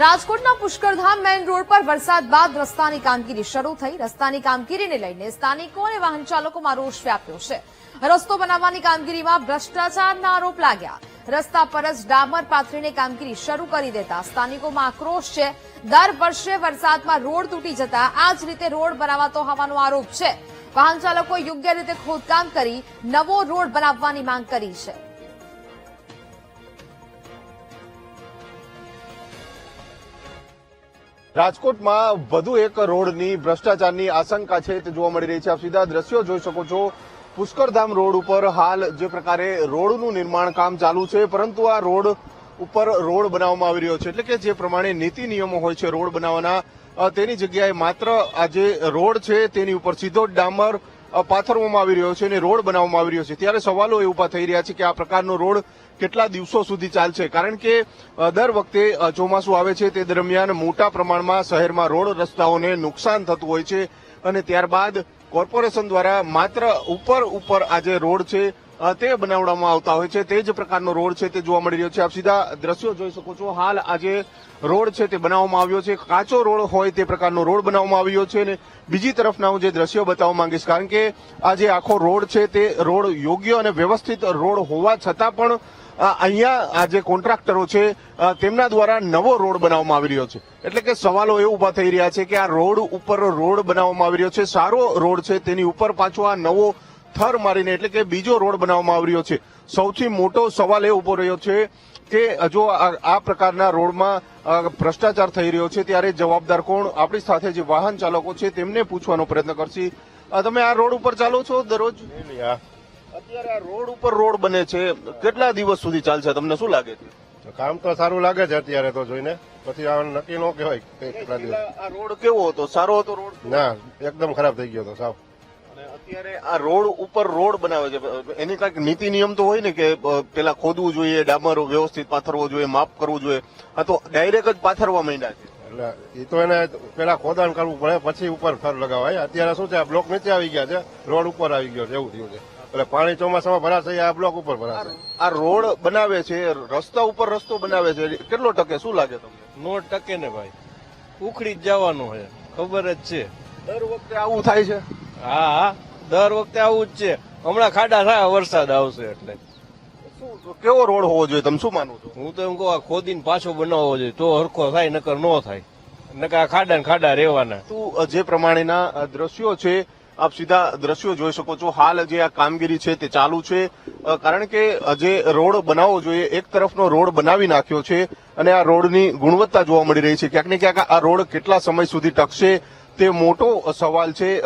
રાજકોટના Pushkardham main road પર વરસાદ બાદ રસ્તાની કામગીરી શરૂ થઈ। રસ્તાની કામગીરીને લઈને સ્થાનિકો અને વાહન ચાલકોમાં રોષ વ્યાપ્યો છે। રસ્તો બનાવવાની કામગીરીમાં ભ્રષ્ટાચારના આરોપ લાગ્યા। રસ્તા પર જ ડામર પાથરીને કામગીરી શરૂ કરી દેતા સ્થાનિકોમાં આક્રોશ છે। દર વર્ષે વરસાદમાં રોડ તૂટી જતા આ જ રીતે રોડ બનાવાતો હોવાનો આરોપ છે। વાહન ચાલકોએ યોગ્ય રીતે ખોદકામ કરી નવો રોડ બનાવવાની માંગ કરી છે। રાજકોટમાં વધુ એક રોડની ભ્રષ્ટાચારની આશંકા છે તે જોવા મળી રહી છે। આપ સીધા દ્રશ્યો જોઈ શકો છો। પુષ્કરધામ રોડ ઉપર હાલ જે પ્રકારે રોડનું નિર્માણ કામ ચાલુ છે, પરંતુ આ રોડ ઉપર રોડ બનાવવામાં આવી રહ્યો છે, એટલે કે જે પ્રમાણે નીતિ નિયમો હોય છે રોડ બનાવવાના, તેની જગ્યાએ માત્ર આ જે રોડ છે તેની ઉપર સીધો ડામર પાથરવામાં આવી રહ્યો છે અને રોડ બનાવવામાં આવી રહ્યો છે। ત્યારે સવાલો એ ઉભા થઈ રહ્યા છે કે આ પ્રકારનો રોડ કેટલા દિવસો સુધી ચાલશે, કારણ કે દર વખતે ચોમાસું આવે છે તે દરમિયાન મોટા પ્રમાણમાં શહેરમાં રોડ રસ્તાઓને નુકસાન થતું હોય છે અને ત્યારબાદ કોર્પોરેશન દ્વારા માત્ર ઉપર આ જે રોડ છે તે બનાવવામાં આવતા હોય છે। તે જ પ્રકારનો રોડ છે તે જોવા મળી રહ્યો છે। આપ સીધા દ્રશ્યો જોઈ શકો છો। હાલ આ જે રોડ છે તે બનાવવામાં આવ્યો છે, કાચો રોડ હોય તે પ્રકારનો રોડ બનાવવામાં આવ્યો છે અને બીજી તરફના હું જે દ્રશ્યો બતાવવા માંગીશ, કારણ કે આ જે આખો રોડ છે તે રોડ યોગ્ય અને વ્યવસ્થિત રોડ હોવા છતાં પણ અહીંયા આ જે કોન્ટ્રાક્ટરો છે તેમના દ્વારા નવો રોડ બનાવવામાં આવી રહ્યો છે। એટલે કે સવાલો એ ઉભા થઈ રહ્યા છે કે આ રોડ ઉપર રોડ બનાવવામાં આવી રહ્યો છે, સારો રોડ છે, તેની ઉપર પાછો આ નવો થર મારીને એટલે કે બીજો રોડ બનાવવામાં આવી રહ્યો છે। સૌથી મોટો સવાલ એ ઉભો રહ્યો છે કે જો આ પ્રકારના રોડમાં ભ્રષ્ટાચાર થઈ રહ્યો છે ત્યારે જવાબદાર કોણ? આપણી સાથે જે વાહન ચાલકો છે તેમને પૂછવાનો પ્રયત્ન કરશી। તમે આ રોડ ઉપર ચાલો છો દરરોજ? અત્યારે આ રોડ ઉપર રોડ બને છે, કેટલા દિવસ સુધી ચાલશે? તમને શું લાગે છે? કામ તો સારું લાગે છે અત્યારે તો જોઈને, પછી આ નક્કી ન કહેવાય કેટલા દિવસ। આ રોડ કેવો હતો? સારો હતો રોડ? ના, એકદમ ખરાબ થઈ ગયો હતો સાવ। અત્યારે આ રોડ ઉપર રોડ બનાવે છે, એની કઈક નીતિ નિયમ તો હોય ને કે પેલા ખોદવું જોઈએ, ડામર વ્યવસ્થિત પાથરવો જોઈએ, માપ કરવું જોઈએ, આ તો ડાયરેક્ટ જ પાથરવા માંડ્યા છે। એટલે એ તો એને પેલા ખોદાણ કરવું પડે પછી ઉપર થર લગાવાય। અત્યારે શું છે, આ બ્લોક નીચે આવી ગયા છે, રોડ ઉપર આવી ગયો છે, એવું થયું છે। એટલે પાણી ચોમાસામાં ભરાશે, આ બ્લોક ઉપર ભરાશે। આ રોડ બનાવે છે, રસ્તા ઉપર રસ્તો બનાવે છે, કેટલો ટકે શું લાગે તમને? 9% ને ભાઈ, ઉખડી જ જવાનું છે, ખબર જ છે। દર વખતે આવું થાય છે? હા, દર વખતે આવું જ છે। હમણાં ખાડા થાય, વરસાદ આવશે એટલે। કેવો રોડ હોવો જોઈએ, તમે શું માનો છો? હું તો એમ કહું, આ ખોદીને પાછો બનાવવો જોઈએ તો હરખો થાય, નકર ન થાય, નકર ખાડા ને ખાડા રહેવાના। તું જે પ્રમાણેના દ્રશ્યો છે, આપ સીધા દ્રશ્યો જોઈ શકો છો। હાલ જે આ કામગીરી છે તે ચાલુ છે, કારણ કે જે રોડ બનાવવો જોઈએ એક તરફનો રોડ બનાવી નાખ્યો છે અને આ રોડની ગુણવત્તા જોવા મળી રહી છે। ક્યાંક ને ક્યાંક આ રોડ કેટલા સમય સુધી ટકશે તે મોટો સવાલ છે।